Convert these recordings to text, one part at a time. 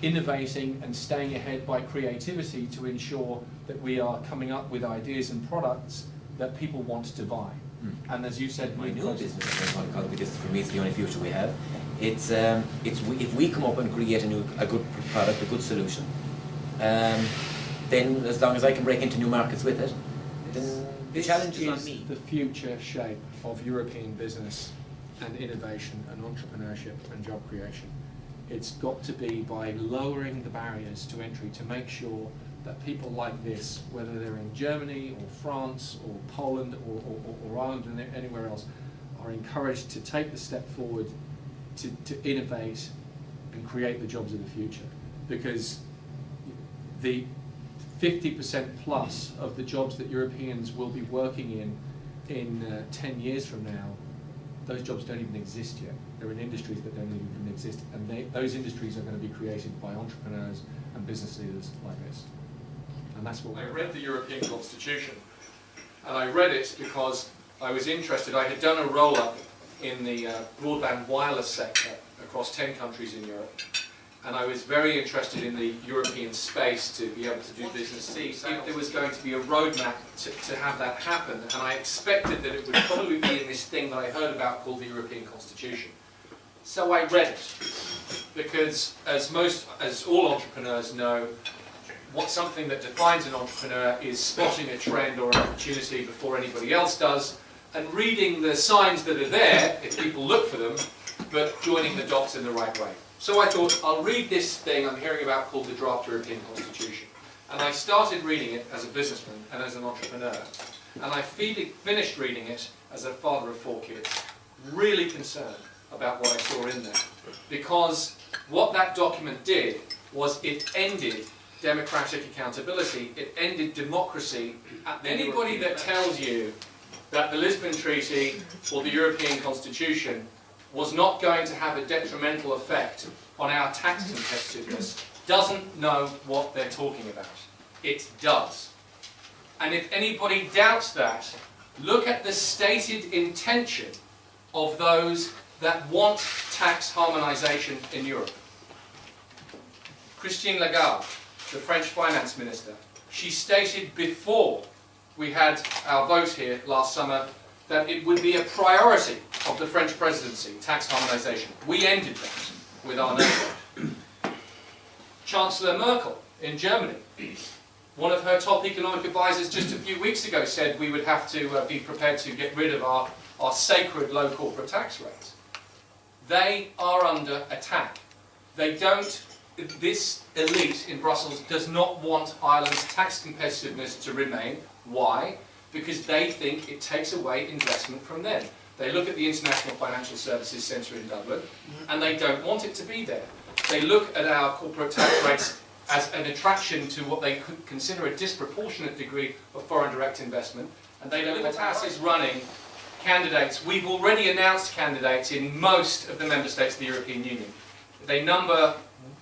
innovating and staying ahead by creativity to ensure that we are coming up with ideas and products that people want to buy. And as you said, my new business, this for me, it's the only future we have. It's if we come up and create a good product, a good solution, then as long as I can break into new markets with it, then the challenge is on me. The future shape of European business and innovation and entrepreneurship and job creation. It's got to be by lowering the barriers to entry to make sure that people like this, whether they're in Germany or France or Poland or Ireland and anywhere else, are encouraged to take the step forward to innovate and create the jobs of the future. Because the 50% plus of the jobs that Europeans will be working in 10 years from now, those jobs don't even exist yet. They're in industries that don't even exist, and those industries are going to be created by entrepreneurs and business leaders like this. And that's what I read the European Constitution, and I read it because I was interested. I had done a roll-up in the broadband wireless sector across 10 countries in Europe, and I was very interested in the European space to be able to do business. See if there was going to be a roadmap to have that happen, and I expected that it would probably be in this thing that I heard about called the European Constitution. So I read it, because as all entrepreneurs know, something that defines an entrepreneur is spotting a trend or an opportunity before anybody else does, and reading the signs that are there, if people look for them, but joining the dots in the right way. So I thought, I'll read this thing I'm hearing about called the Draft European Constitution. And I started reading it as a businessman and as an entrepreneur. And I finished reading it as a father of 4 kids, really concerned about what I saw in there. Because what that document did was it ended democratic accountability, it ended democracy. Anybody that tells you that the Lisbon Treaty or the European Constitution was not going to have a detrimental effect on our tax competitiveness doesn't know what they're talking about. It does. And if anybody doubts that, look at the stated intention of those that want tax harmonisation in Europe. Christine Lagarde, the French finance minister, she stated before we had our vote here last summer that it would be a priority of the French presidency, tax harmonisation. We ended that with our no vote. Chancellor Merkel in Germany, one of her top economic advisors just a few weeks ago said we would have to be prepared to get rid of our sacred low corporate tax rates. They are under attack. This elite in Brussels does not want Ireland's tax competitiveness to remain. Why? Because they think it takes away investment from them. They look at the International Financial Services Centre in Dublin, and they don't want it to be there. They look at our corporate tax rates as an attraction to what they could consider a disproportionate degree of foreign direct investment, and they don't. Libertas is running candidates. We've already announced candidates in most of the member states of the European Union. They number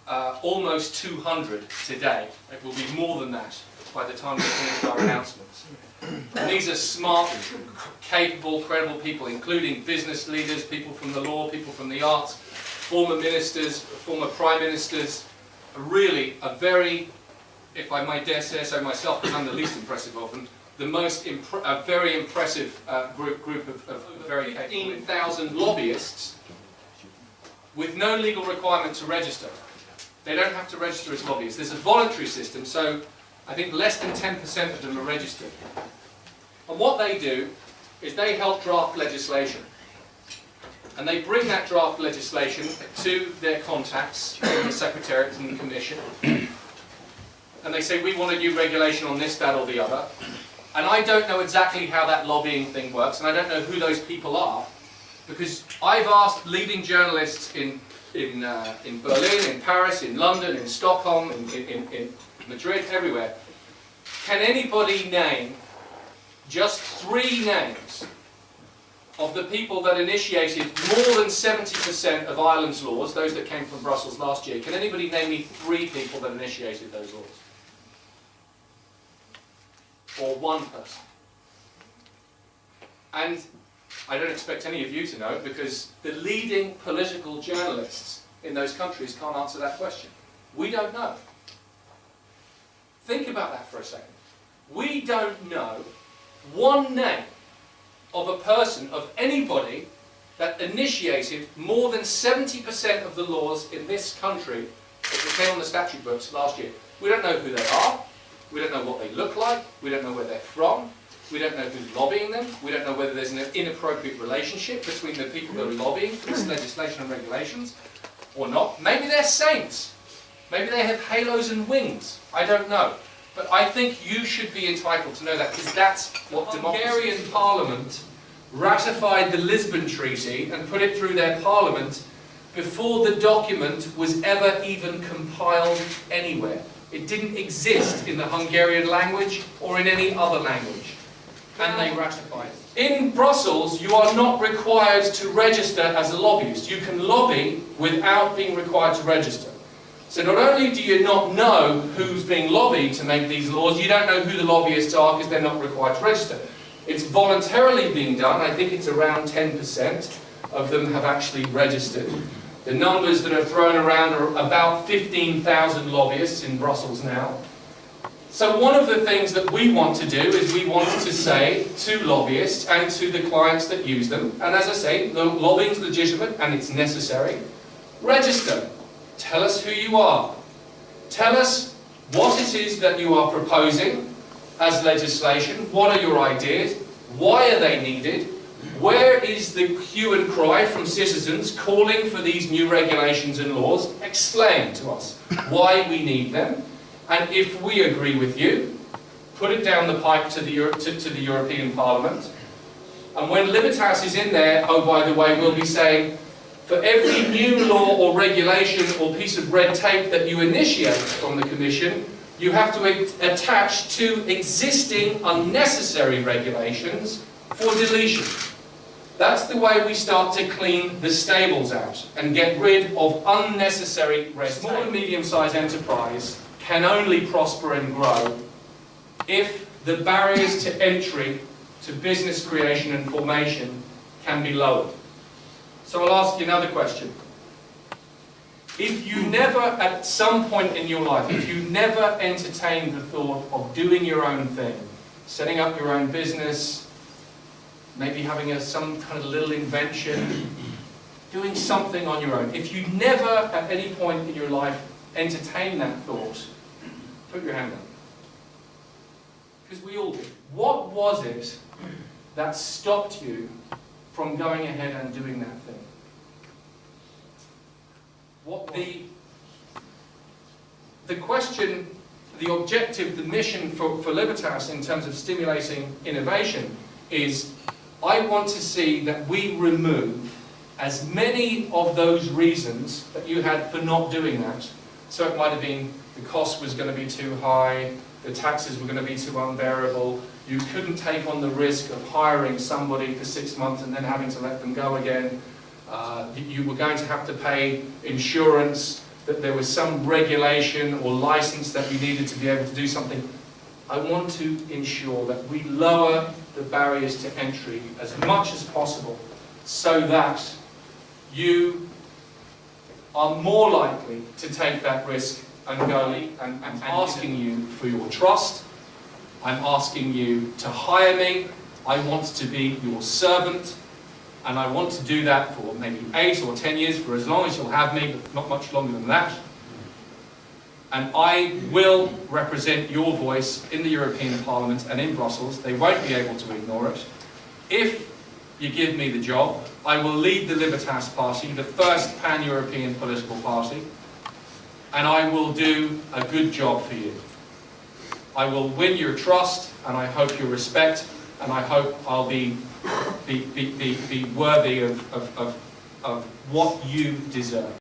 almost 200 today. It will be more than that by the time we finish our announcements. And these are smart, capable, credible people, including business leaders, people from the law, people from the arts, former ministers, former prime ministers. Really a very, if I might dare say so myself, because I'm the least impressive of them, a very impressive group of very 15,000 lobbyists with no legal requirement to register. They don't have to register as lobbyists. There's a voluntary system, so I think less than 10% of them are registered. And what they do is they help draft legislation. And they bring that draft legislation to their contacts in the Secretariat and the Commission. And they say, we want a new regulation on this, that or the other. And I don't know exactly how that lobbying thing works, and I don't know who those people are, because I've asked leading journalists in Berlin, in Paris, in London, in Stockholm, in Madrid, everywhere, can anybody name just 3 names of the people that initiated more than 70% of Ireland's laws, those that came from Brussels last year? Can anybody name me 3 people that initiated those laws? Or 1 person? And I don't expect any of you to know, because the leading political journalists in those countries can't answer that question. We don't know. Think about that for a second. We don't know one name of a person, of anybody, that initiated more than 70% of the laws in this country that came on the statute books last year. We don't know who they are. We don't know what they look like. We don't know where they're from. We don't know who's lobbying them. We don't know whether there's an inappropriate relationship between the people that are lobbying for this legislation and regulations or not. Maybe they're saints. Maybe they have halos and wings. I don't know. But I think you should be entitled to know that, because that's what the Hungarian Parliament ratified the Lisbon Treaty and put it through their parliament before the document was ever even compiled anywhere. It didn't exist in the Hungarian language or in any other language. And they ratified it. In Brussels, you are not required to register as a lobbyist. You can lobby without being required to register. So not only do you not know who's being lobbied to make these laws, you don't know who the lobbyists are because they're not required to register. It's voluntarily being done. I think it's around 10% of them have actually registered. The numbers that are thrown around are about 15,000 lobbyists in Brussels now. So one of the things that we want to do is we want to say to lobbyists and to the clients that use them, and as I say, the lobbying's legitimate and it's necessary, register. Tell us who you are. Tell us what it is that you are proposing as legislation. What are your ideas? Why are they needed? Where is the hue and cry from citizens calling for these new regulations and laws? Explain to us why we need them. And if we agree with you, put it down the pipe to the European Parliament. And when Libertas is in there, oh, by the way, we'll be saying, for every new law or regulation or piece of red tape that you initiate from the Commission, you have to attach to existing unnecessary regulations for deletion. That's the way we start to clean the stables out and get rid of unnecessary red tape. Small and medium-sized enterprise can only prosper and grow if the barriers to entry to business creation and formation can be lowered. So I'll ask you another question. If you never, at some point in your life, if you never entertained the thought of doing your own thing, setting up your own business, maybe having some kind of little invention, doing something on your own, if you never at any point in your life entertained that thought, put your hand up. Because we all did. What was it that stopped you from going ahead and doing that thing? The question, the objective, the mission for Libertas in terms of stimulating innovation is, I want to see that we remove as many of those reasons that you had for not doing that. So it might have been the cost was going to be too high, the taxes were going to be too unbearable, you couldn't take on the risk of hiring somebody for 6 months and then having to let them go again, you were going to have to pay insurance, that there was some regulation or license that you needed to be able to do something. I want to ensure that we lower the barriers to entry as much as possible so that you are more likely to take that risk and go. And asking you for your trust. I'm asking you to hire me. I want to be your servant. And I want to do that for maybe 8 or 10 years, for as long as you'll have me, but not much longer than that. And I will represent your voice in the European Parliament and in Brussels. They won't be able to ignore it. If you give me the job, I will lead the Libertas Party, the first pan-European political party, and I will do a good job for you. I will win your trust, and I hope your respect, and I hope I'll be worthy of what you deserve.